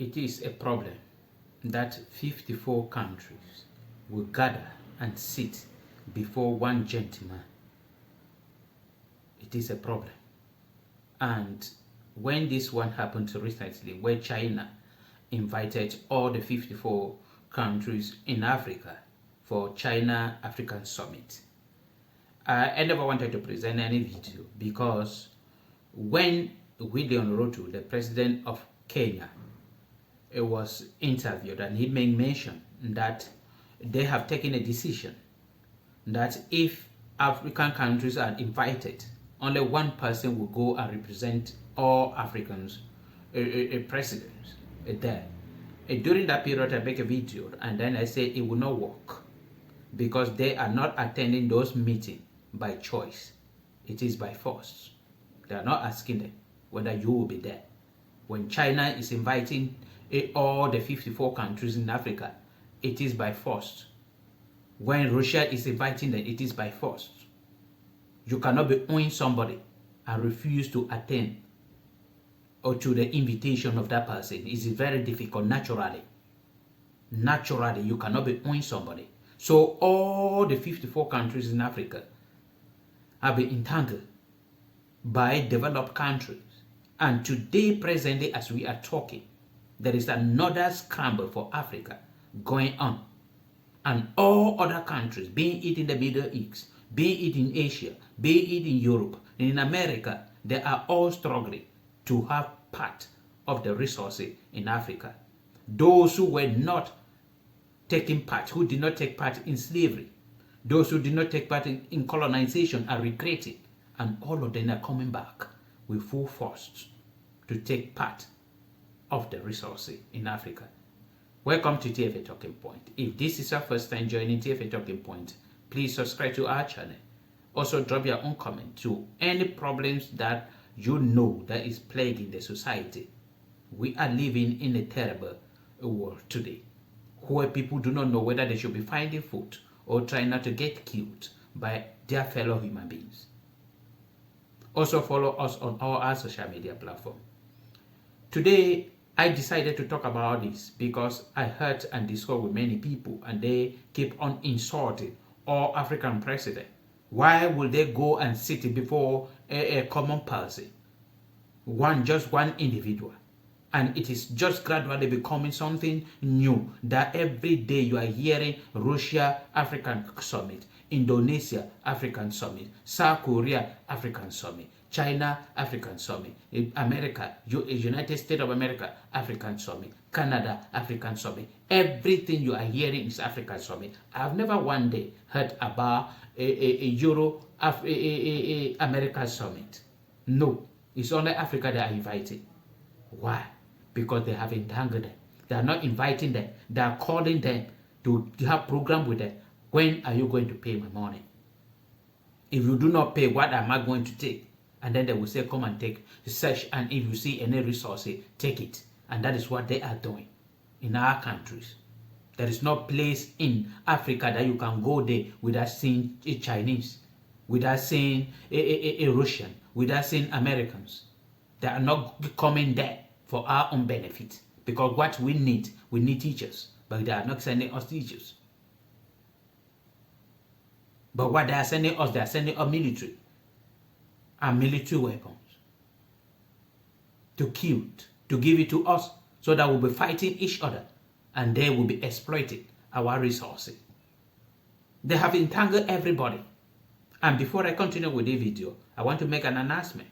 it is a problem that 54 countries will gather and sit before one gentleman. It is a problem. And when this one happened recently, where China invited all the 54 countries in Africa for China African Summit, I never wanted to present any video because when William Ruto, the president of Kenya, was interviewed, and he made mention that they have taken a decision that if African countries are invited, only one person will go and represent all Africans, a president there. During that period, I make a video and then I say it will not work because they are not attending those meetings by choice. It is by force. They are not asking them whether you will be there. When China is inviting all the 54 countries in Africa, it is by force. When Russia is inviting them, it is by force. You cannot be owing somebody and refuse to attend or to the invitation of that person. It is very difficult naturally. Naturally, you cannot be owing somebody. So all the 54 countries in Africa have been entangled by developed countries. And today, presently, as we are talking, there is another scramble for Africa going on. And all other countries, be it in the Middle East, be it in Asia, be it in Europe, in America, they are all struggling to have part of the resources in Africa. Those who were not taking part, who did not take part in slavery, those who did not take part in colonization are regretting, and all of them are coming back with full force to take part of the resources in Africa. Welcome to TFA Talking Point. If this is your first time joining TFA Talking Point, please subscribe to our channel. Also drop your own comment to any problems that you know that is plaguing the society. We are living in a terrible world today, where people do not know whether they should be finding food or trying not to get killed by their fellow human beings. Also follow us on all our social media platforms. Today, I decided to talk about this because I heard and discussed with many people and they keep on insulting all African presidents. Why will they go and sit before a common person? Just one individual. And it is just gradually becoming something new that every day you are hearing Russia African Summit, Indonesia African Summit, South Korea African Summit, China African Summit, America, United States of America African Summit, Canada African Summit. Everything you are hearing is African Summit. I've never one day heard about a Euro American Summit. No, it's only Africa that are invited. Why? Because they have entangled them. They are not inviting them. They are calling them to have program with them. When are you going to pay my money? If you do not pay, what am I going to take? And then they will say, come and take search, and if you see any resources, take it. And that is what they are doing in our countries. There is no place in Africa that you can go there without seeing a Chinese, without seeing a Russian, without seeing Americans. They are not coming there for our own benefit. Because what we need teachers, but they are not sending us teachers. But what they are sending us military and military weapons to kill, to give it to us so that we'll be fighting each other and they will be exploiting our resources. They have entangled everybody. And before I continue with the video, I want to make an announcement.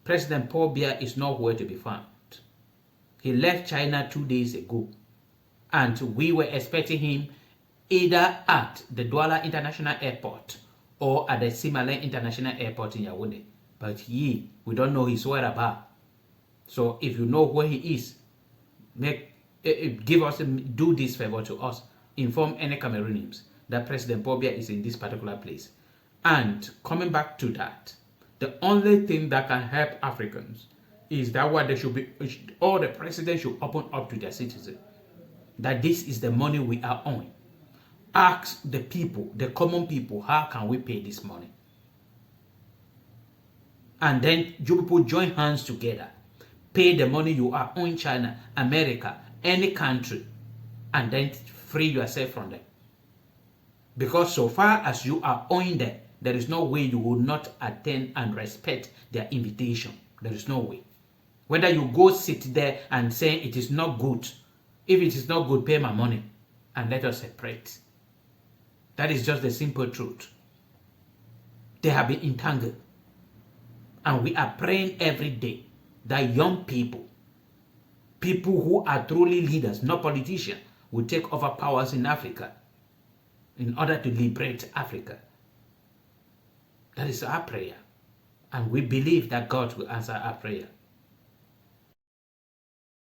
President Paul Biya is nowhere to be found. He left China 2 days ago, and we were expecting him either at the Douala International Airport or at the Simale International Airport in Yaoundé. But we don't know his whereabouts. So if you know where he is, do this favor to us. Inform any Cameroonians that President Paul Biya is in this particular place. And coming back to that, the only thing that can help Africans is that what they should be, all the presidents should open up to their citizens that this is the money we are owing. Ask the people, the common people, how can we pay this money? And then you people join hands together, pay the money you are owing China, America, any country, and then free yourself from them. Because so far as you are owing them, there is no way you will not attend and respect their invitation. There is no way. Whether you go sit there and say it is not good, if it is not good, pay my money and let us separate. That is just the simple truth. They have been entangled. And we are praying every day that young people who are truly leaders, not politicians, will take over powers in Africa in order to liberate Africa. That is our prayer. And we believe that God will answer our prayer.